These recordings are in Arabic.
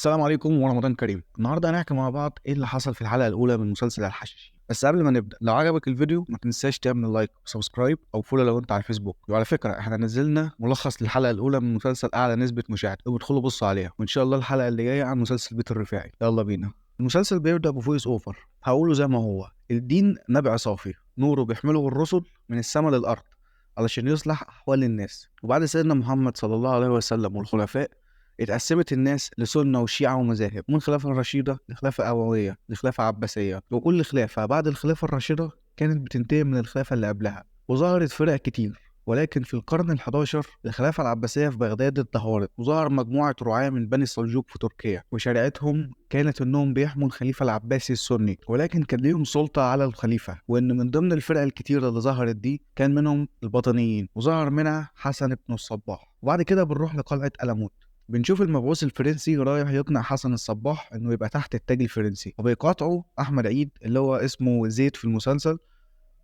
السلام عليكم ورمضان كريم. النهارده هنحكي مع بعض ايه اللي حصل في الحلقه الاولى من مسلسل الحشاشين. بس قبل ما نبدا، لو عجبك الفيديو ما تنساش تعمل لايك وسبسكرايب او فولو لو انت على الفيسبوك. وعلى فكره احنا نزلنا ملخص للحلقه الاولى من مسلسل اعلى نسبه مشاهده، وادخلوا بصوا عليها. وان شاء الله الحلقه اللي جايه عن مسلسل بيت الرفاعي. يلا بينا. المسلسل بيبدا بفويس اوفر، هقوله زي ما هو: الدين نبع صافي، نوره بيحمله الرسل من السماء للارض علشان يصلح احوال الناس. وبعد سيدنا محمد صلى الله عليه وسلم والخلفاء اتقسمت الناس لسنة وشيعة ومذاهب، من خلافة رشيدة لخلافة أموية لخلافة عباسية، وكل خلافة بعد الخلافة الراشدة كانت بتنتهي من الخلافة اللي قبلها، وظهرت فرق كتير. ولكن في القرن ال11 الخلافة العباسية في بغداد اتدهورت، وظهر مجموعة رعاة من بني السلجوق في تركيا، وشريعتهم كانت انهم بيحموا الخليفة العباسي السني، ولكن كان ليهم سلطة على الخليفة. وان من ضمن الفرق الكتيرة اللي ظهرت دي كان منهم الباطنيين، وظهر منها حسن بن الصباح. وبعد كده بنروح لقلعة ألموت، بنشوف المبعوث الفرنسي رايح يقنع حسن الصباح انه يبقى تحت التاج الفرنسي، وبيقاطعه احمد عيد اللي هو اسمه زيد في المسلسل،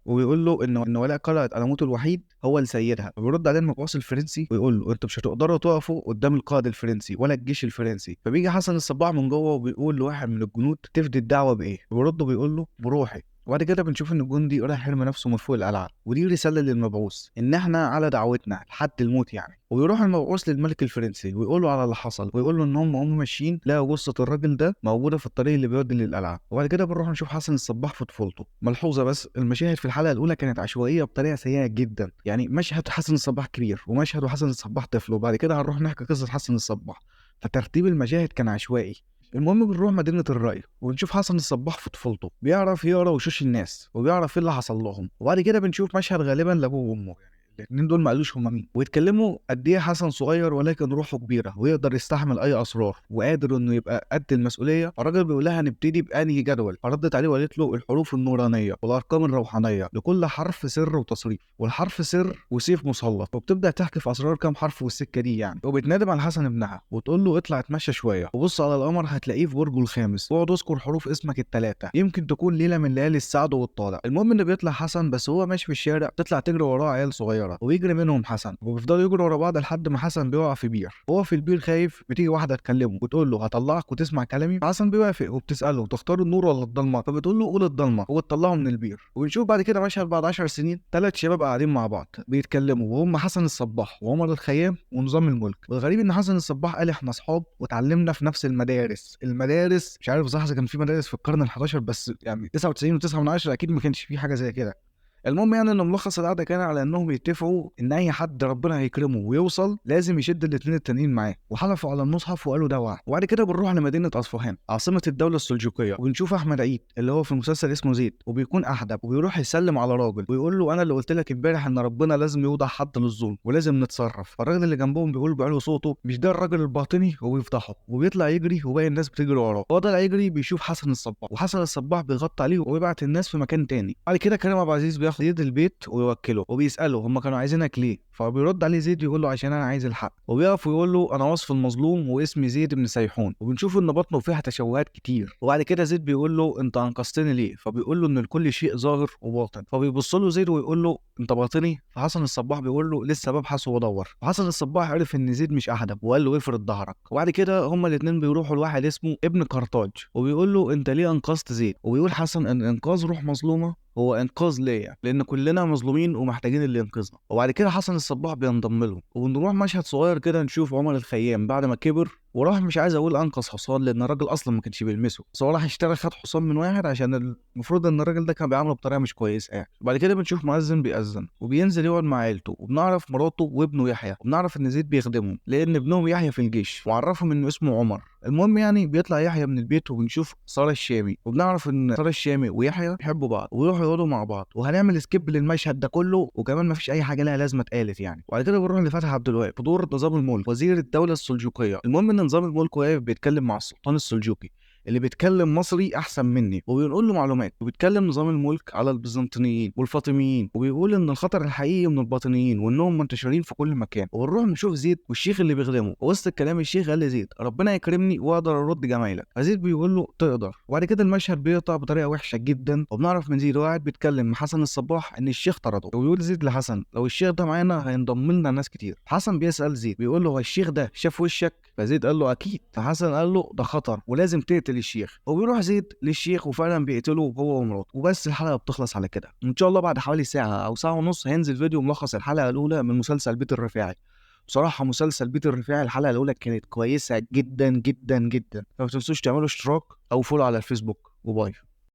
وبيقول له ان ولاء قلعه ألموت الوحيد هو اللي سيدها. فبيرد عليه المبعوث الفرنسي ويقول له انتوا مش هتقدروا تقفوا قدام القائد الفرنسي ولا الجيش الفرنسي. فبيجي حسن الصباح من جوه وبيقول لواحد من الجنود: تفدي الدعوه بايه؟ وبيرد بيقول له: بروحي. وبعد كده بنشوف ان الجندي رايح يرمي نفسه من فوق القلعه، ودي رساله للمبعوث ان احنا على دعوتنا لحد الموت يعني. ويروح المبعوث للملك الفرنسي ويقول له على اللي حصل، ويقول له ان هم ماشيين لقوا جثه الراجل ده موجوده في الطريق اللي بيودي للقلعه. وبعد كده بنروح نشوف حسن الصباح في طفولته. ملحوظه بس، المشاهد في الحلقه الاولى كانت عشوائيه بطريقه سيئه جدا، يعني مشهد حسن الصباح كبير ومشهد وحسن الصباح طفل، وبعد كده هنروح نحكي قصه حسن الصباح، فترتيب المشاهد كان عشوائي. المهم بنروح مدينة الري ونشوف حسن الصباح في طفولته، بيعرف يقرا وشوش الناس وبيعرف ايه اللي حصل لهم. وبعد كده بنشوف مشهد غالبا لابوه وامه، يعني الاتنين دول ما قالوش هما مين، ويتكلموا قد ايه حسن صغير ولكن روحه كبيره ويقدر يستحمل اي اسرار وقادر انه يبقى قد المسؤوليه. الراجل بيقول لها: هنبتدي بانهي جدول؟ فردت عليه وقالت له: الحروف النورانيه والارقام الروحانيه، لكل حرف سر وتصريف، والحرف سر وسيف مسلط. وبتبدا تحكي في اسرار كام حرف والسكه دي يعني. وبتنادم على حسن ابنها وتقول له: اطلع اتمشى شويه وبص على القمر هتلاقيه في برجه الخامس، واقعد اذكر حروف اسمك الثلاثه، يمكن تكون ليله من ليالي السعد والطالع. المهم انه بيطلع حسن، بس هو ماشي في الشارع تطلع تجري وراه عيال صغيره ويجري منهم حسن، وبيفضلوا يجروا ورا بعض لحد ما حسن بيقع في بير. هو في البير خايف، بتيجي واحده تكلمه وتقول له: هطلعك وتسمع كلامي. حسن بيوافق وبتساله: تختار النور ولا الضلمه؟ فبتقول له: قول الضلمه، وبتطلعه من البير. وبنشوف بعد كده مشهد بعد 10 سنين، 3 شباب قاعدين مع بعض بيتكلموا، وهم حسن الصباح وعمر الخيام ونظام الملك. والغريب ان حسن الصباح قال: احنا اصحاب واتعلمنا في نفس المدارس مش عارف صح كان في مدارس في القرن ال11، بس يعني 99.9 اكيد ما كانش في حاجه زي كده. المهم يعني ان ملخص القعده كان على انهم يتفقوا ان اي حد ربنا هيكرمه ويوصل لازم يشد الاثنين التانيين معاه، وحلفوا على المصحف وقالوا ده وعد. وبعد كده بنروح لمدينه اصفهان عاصمه الدوله السلجوقيه، وبنشوف احمد عيد اللي هو في المسلسل اسمه زيد، وبيكون احدب وبيروح يسلم على راجل ويقول له: انا اللي قلت لك امبارح ان ربنا لازم يوضع حد للظلم ولازم نتصرف. فالراجل اللي جنبهم بيقول بعلو صوته: مش ده الراجل الباطني؟ وبيفضحه وبيطلع يجري وباقي الناس بتجري وراه. هو طالع يجري بيشوف حسن الصباح، وحسن الصباح بيغطي عليه ويبعت الناس في مكان تاني. بعد كده كريم عبد العزيز بياخد يد البيت ويوكله وبيساله: هم كانوا عايزينك ليه؟ فبيرد عليه زيد يقول له: عشان انا عايز الحق. وبيقف ويقول له: انا وصف المظلوم واسمي زيد بن سيحون. وبنشوف ان بطنه فيها تشوهات كتير. وبعد كده زيد بيقول له: انت انقذتني ليه؟ فبيقول له ان لكل شيء ظاهر وباطن. فبيبص له زيد ويقول له: انت باطني؟ فحسن الصباح بيقول له: لسه ببحث وبدور. فحسن الصباح عرف ان زيد مش احدب وقال له: افرد ظهرك. وبعد كده هما الاثنين بيروحوا لواحد اسمه ابن قرطاج وبيقول له: انت ليه انقذت زيد؟ وبيقول حسن ان انقاذ روح مظلومه هو انقاذ ليا، لان كلنا مظلومين ومحتاجين اللي ينقذنا. وبعد كده حسن الصباح بينضم لهم، وبنروح مشهد صغير كده نشوف عمر الخيام بعد ما كبر وراح، مش عايز اقول انقذ حصان لان الراجل اصلا ما كانش بيلمسه، بس هو راح اشترى خد حصان من واحد عشان المفروض ان الراجل ده كان بيعامله بطريقه مش كويسه يعني. وبعد كده بنشوف مؤذن بيأذن وبينزل يقعد مع عيلته، وبنعرف مراته وابنه يحيى، وبنعرف ان زيد بيخدمهم لان ابنهم يحيى في الجيش، وعرفهم انه اسمه عمر. المهم يعني بيطلع يحيى من البيت وبنشوف سارة الشامي، وبنعرف ان سارة الشامي ويحيى بيحبوا بعض ويروحوا يقعدوا مع بعض. وهنعمل سكيب للمشهد ده كله، وكمان مفيش اي حاجه لها لازمه اتقالت يعني. وبعد كده بنروح لفتحي عبد الوهاب في دور نظام الملك وزير الدوله السلجوقيه. المهم ان نظام الملك واقف بيتكلم مع السلطان السلجوقي اللي بيتكلم مصري احسن مني، وبيقول له معلومات، وبيتكلم نظام الملك على البيزنطيين والفاطميين، وبيقول ان الخطر الحقيقي من الباطنيين وانهم منتشرين في كل مكان. ونروح نشوف زيد والشيخ اللي بيخدمه. وسط الكلام الشيخ قال لزيد ربنا يكرمني واقدر ارد جمايلك. فزيد بيقول له تقدر. وبعد كده المشهد بيقطع بطريقه وحشه جدا، وبنعرف من زيد وقاعد بيتكلم مع حسن الصباح ان الشيخ طرده. وبيقول زيد لحسن لو الشيخ ده معانا هينضم لنا ناس كتير. حسن بيسال زيد بيقول له هو الشيخ ده شاف وشك؟ فزيد قال له اكيد. فحسن قال له ده خطر ولازم تقتل الشيخ. وبيروح زيد للشيخ وفعلا بيقتله هو ومراته. وبس الحلقه بتخلص على كده. ان شاء الله بعد حوالي ساعه او ساعه ونص هينزل فيديو ملخص الحلقه الاولى من مسلسل بيت الرفاعي. بصراحه مسلسل بيت الرفاعي الحلقه الاولى كانت كويسه جدا جدا جدا. فما تنسوش تعملوا اشتراك او فولو على الفيسبوك. وباي.